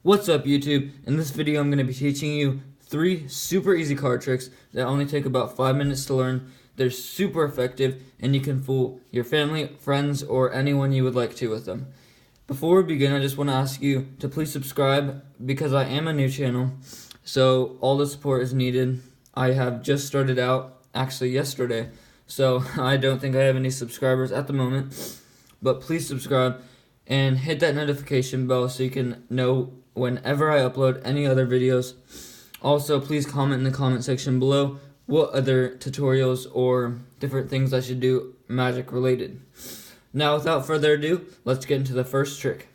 What's up YouTube? In this video I'm going to be teaching you 3 super easy card tricks that only take about 5 minutes to learn. They're super effective and you can fool your family, friends, or anyone you would like to with them. Before we begin, I just want to ask you to please subscribe because I am a new channel, so all the support is needed. I have just started out, actually yesterday, so I don't think I have any subscribers at the moment, but please subscribe and hit that notification bell so you can know whenever I upload any other videos. Also, please comment in the comment section below what other tutorials or different things I should do magic related. Now, without further ado, let's get into the first trick.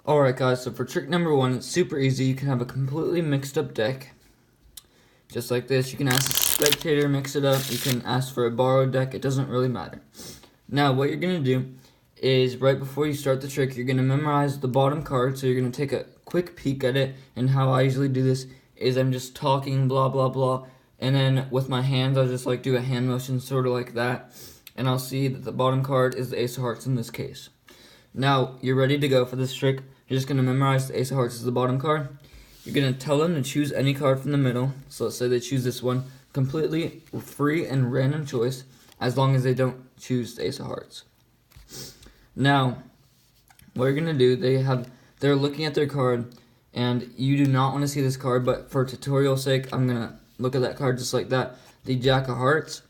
Alright guys, so for trick number 1, it's super easy. You can have a completely mixed up deck, just like this. You can ask the spectator, mix it up. You can ask for a borrowed deck. It doesn't really matter. Now, what you're going to do is right before you start the trick, you're going to memorize the bottom card. So you're going to take a quick peek at it, and how I usually do this is I'm just talking blah blah blah, and then with my hands I'll just like do a hand motion sort of like that, and I'll see that the bottom card is the Ace of Hearts in this case. Now you're ready to go for this trick. You're just going to memorize the Ace of Hearts as the bottom card. You're going to tell them to choose any card from the middle. So let's say they choose this one, completely free and random choice, as long as they don't choose the Ace of Hearts. Now, what you're going to do, they're looking at their card, and you do not want to see this card, but for tutorial sake, I'm going to look at that card just like that, the Jack of Hearts.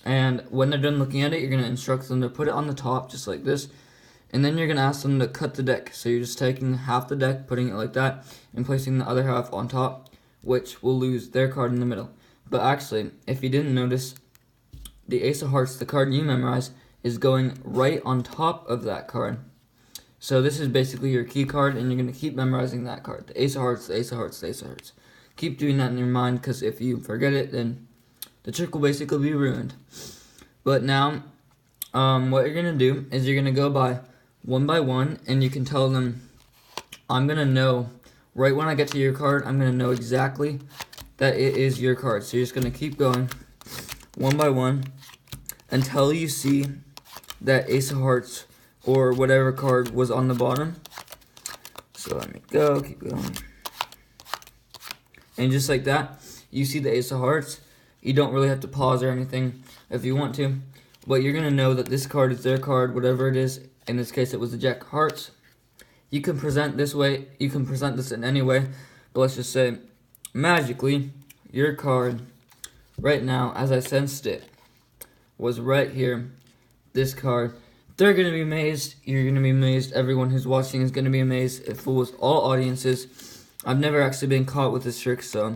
And when they're done looking at it, you're going to instruct them to put it on the top, just like this. And then you're going to ask them to cut the deck. So you're just taking half the deck, putting it like that, and placing the other half on top, which will lose their card in the middle. But actually, if you didn't notice, the Ace of Hearts, the card you memorized, is going right on top of that card. So this is basically your key card, and you're going to keep memorizing that card. The Ace of Hearts, the Ace of Hearts, the Ace of Hearts. Keep doing that in your mind, because if you forget it, then the trick will basically be ruined. But now, what you're going to do is you're going to go by one, and you can tell them, I'm going to know, right when I get to your card, I'm going to know exactly that it is your card. So you're just going to keep going one by one until you see that Ace of Hearts or whatever card was on the bottom. So let me go, keep going. And just like that, you see the Ace of Hearts. You don't really have to pause or anything if you want to, but you're going to know that this card is their card, whatever it is. In this case, it was the Jack of Hearts. You can present this way, you can present this in any way, but let's just say, magically, your card, right now, as I sensed it, was right here, this card. They're going to be amazed, you're going to be amazed, everyone who's watching is going to be amazed. It fools all audiences. I've never actually been caught with this trick, so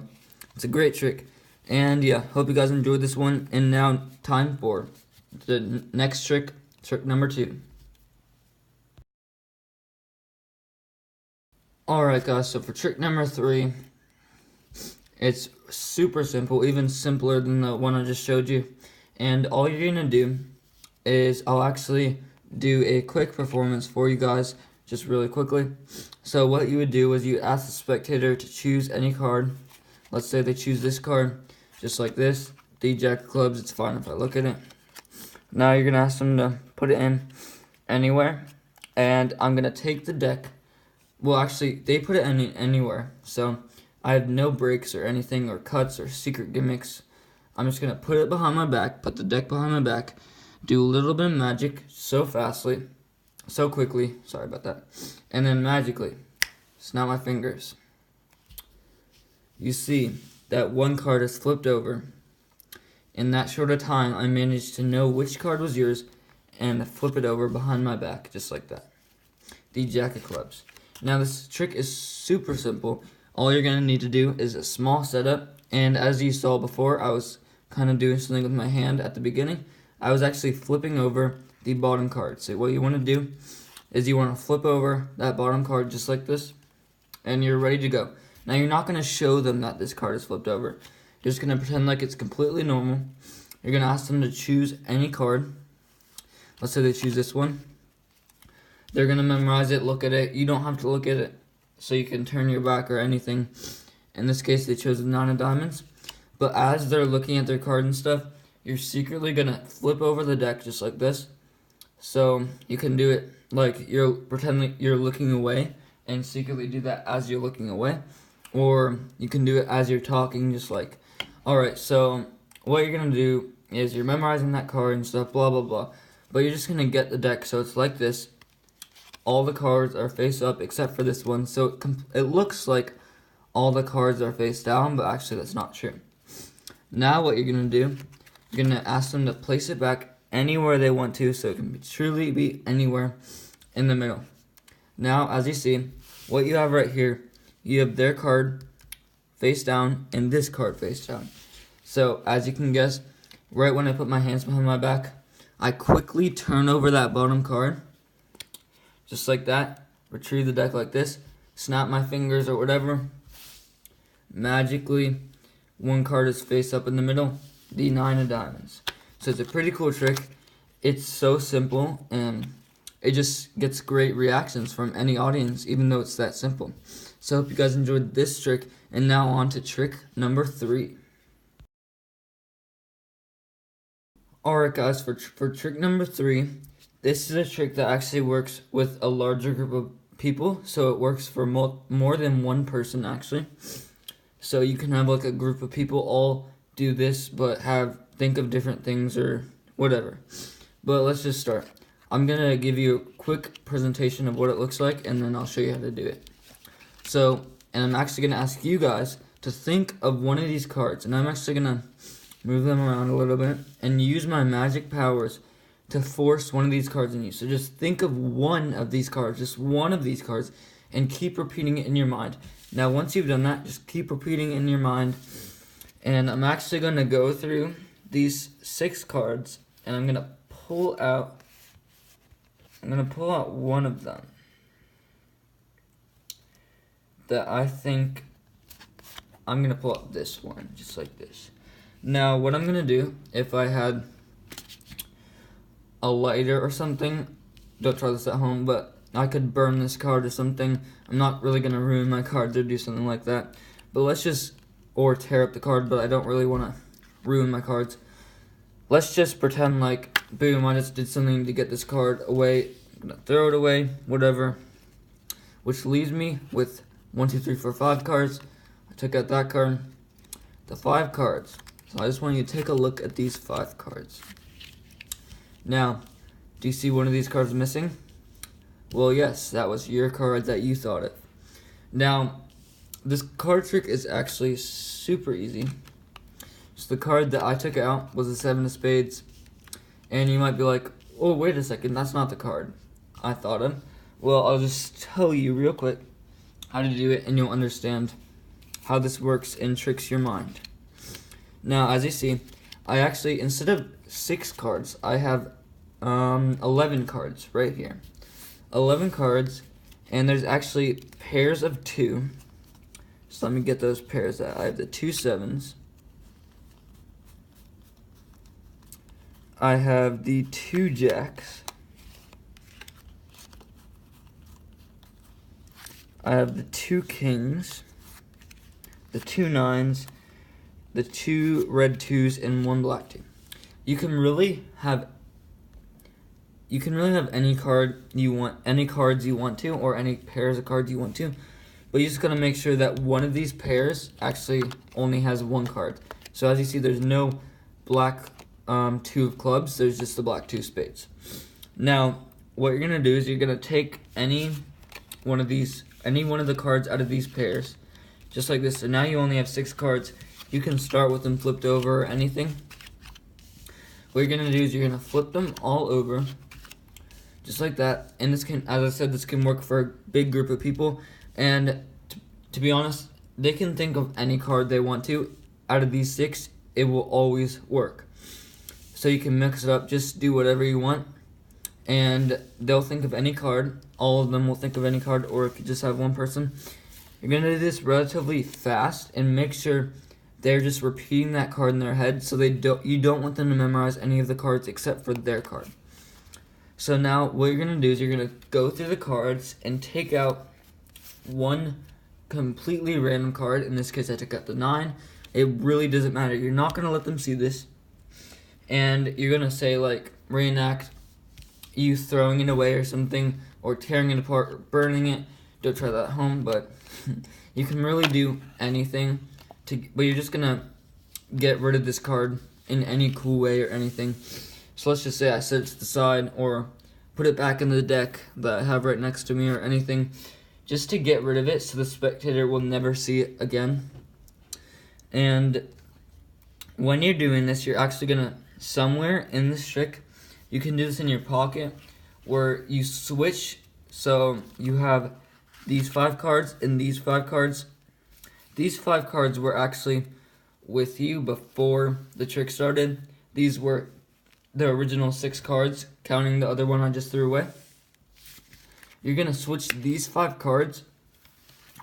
it's a great trick. And yeah, hope you guys enjoyed this one, and now time for the next trick, trick number 2. Alright guys, so for trick number 3, it's super simple, even simpler than the one I just showed you. And all you're going to do is I'll actually do a quick performance for you guys, just really quickly. So what you would do is you ask the spectator to choose any card. Let's say they choose this card, just like this, the Jack of Clubs. It's fine if I look at it. Now you're going to ask them to put it in anywhere, and I'm going to take the deck. Well, actually, they put it anywhere, so I have no breaks or anything or cuts or secret gimmicks. I'm just going to put it behind my back, put the deck behind my back, do a little bit of magic so quickly, sorry about that, and then magically snap my fingers. You see that one card is flipped over. In that short of time, I managed to know which card was yours and flip it over behind my back, just like that. The Jack of Clubs. Now this trick is super simple. All you're going to need to do is a small setup, and as you saw before, I was kind of doing something with my hand at the beginning. I was actually flipping over the bottom card. So what you want to do is you want to flip over that bottom card just like this, and you're ready to go. Now you're not going to show them that this card is flipped over. You're just going to pretend like it's completely normal. You're going to ask them to choose any card. Let's say they choose this one. They're going to memorize it, look at it. You don't have to look at it, so you can turn your back or anything. In this case, they chose the 9 of diamonds. But as they're looking at their card and stuff, you're secretly going to flip over the deck just like this. So you can do it like you're pretending you're looking away and secretly do that as you're looking away. Or you can do it as you're talking, just like, alright, so what you're going to do is you're memorizing that card and stuff, blah, blah, blah. But you're just going to get the deck, so it's like this. All the cards are face up except for this one, so it looks like all the cards are face down, but actually that's not true. Now what you're going to do, you're going to ask them to place it back anywhere they want to, so it can truly be anywhere in the middle. Now, as you see, what you have right here, you have their card face down and this card face down. So, as you can guess, right when I put my hands behind my back, I quickly turn over that bottom card, just like that, retrieve the deck like this, snap my fingers or whatever. Magically, one card is face up in the middle, the 9 of diamonds. So it's a pretty cool trick. It's so simple, and it just gets great reactions from any audience, even though it's that simple. So I hope you guys enjoyed this trick, and now on to trick number 3. Alright guys, for trick number 3, this is a trick that actually works with a larger group of people, so it works for more than one person actually. So you can have like a group of people all do this, but think of different things or whatever. But let's just start. I'm going to give you a quick presentation of what it looks like, and then I'll show you how to do it. So, and I'm actually going to ask you guys to think of one of these cards, and I'm actually going to move them around a little bit and use my magic powers to force one of these cards in you. So just think of one of these cards, just one of these cards, and keep repeating it in your mind. Now, once you've done that, just keep repeating it in your mind, and I'm actually going to go through these 6 cards, and I'm going to pull out one of them that I think I'm going to pull out this one, just like this. Now, what I'm going to do, if I had a lighter or something, don't try this at home, but I could burn this card or something. I'm not really going to ruin my cards or do something like that, but or tear up the card, but I don't really want to ruin my cards. Let's just pretend like, boom, I just did something to get this card away. I'm going to throw it away, whatever. Which leaves me with 1, 2, 3, 4, 5 cards. I took out that card. The 5 cards. So I just want you to take a look at these 5 cards. Now, do you see one of these cards missing? Well, yes, that was your card that you thought of. Now, this card trick is actually super easy. So the card that I took out was the 7 of spades. And you might be like, oh, wait a second, that's not the card I thought of. Well, I'll just tell you real quick how to do it, and you'll understand how this works and tricks your mind. Now, as you see, I actually, instead of 6 cards, I have 11 cards right here. 11 cards, and there's actually pairs of 2. So let me get those pairs out. I have the 2 7s. I have the 2 jacks. I have the 2 kings, the 2 9s, the 2 red 2s, and 1 black 2. You can really have any card you want, any cards you want to, or any pairs of cards you want to, but you just gotta make sure that one of these pairs actually only has 1 card. So as you see, there's no black 2 of clubs, there's just the black 2 spades. Now, what you're gonna do is you're gonna take any one of the cards out of these pairs, just like this. So now you only have 6 cards. You can start with them flipped over or anything. What you're gonna do is you're gonna flip them all over, just like that. And this can, as I said, this can work for a big group of people. And to be honest, they can think of any card they want to. Out of these 6, it will always work. So you can mix it up, just do whatever you want, and they'll think of any card. All of them will think of any card, or if you just have one person. You're going to do this relatively fast, and make sure they're just repeating that card in their head, so you don't want them to memorize any of the cards except for their card. So now what you're going to do is you're going to go through the cards and take out one completely random card. In this case, I took out the 9. It really doesn't matter. You're not going to let them see this. And you're going to say, like, reenact you throwing it away or something, or tearing it apart or burning it. Don't try that at home, but you can really do anything but you're just gonna get rid of this card in any cool way or anything. So let's just say I set it to the side or put it back in the deck that I have right next to me or anything, just to get rid of it so the spectator will never see it again. And when you're doing this, you're actually gonna, somewhere in this trick, you can do this in your pocket, where you switch, so you have these 5 cards and these 5 cards. These 5 cards were actually with you before the trick started. These were the original 6 cards, counting the other one I just threw away. You're gonna switch these 5 cards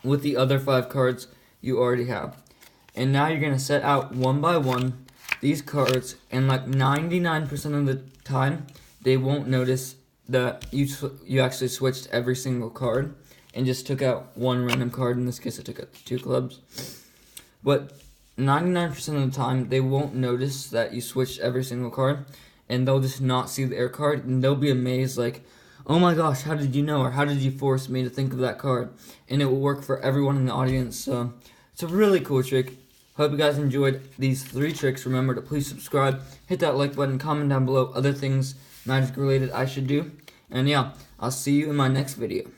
with the other 5 cards you already have. And now you're gonna set out one by one these cards, and like 99% of the time, they won't notice that you actually switched every single card and just took out one random card. In this case, I took out 2 clubs. But 99% of the time, they won't notice that you switched every single card, and they'll just not see the air card, and they'll be amazed, like, oh my gosh, how did you know, or how did you force me to think of that card? And it will work for everyone in the audience, so it's a really cool trick. Hope you guys enjoyed these 3 tricks. Remember to please subscribe, hit that like button, comment down below other things magic related I should do, and yeah, I'll see you in my next video.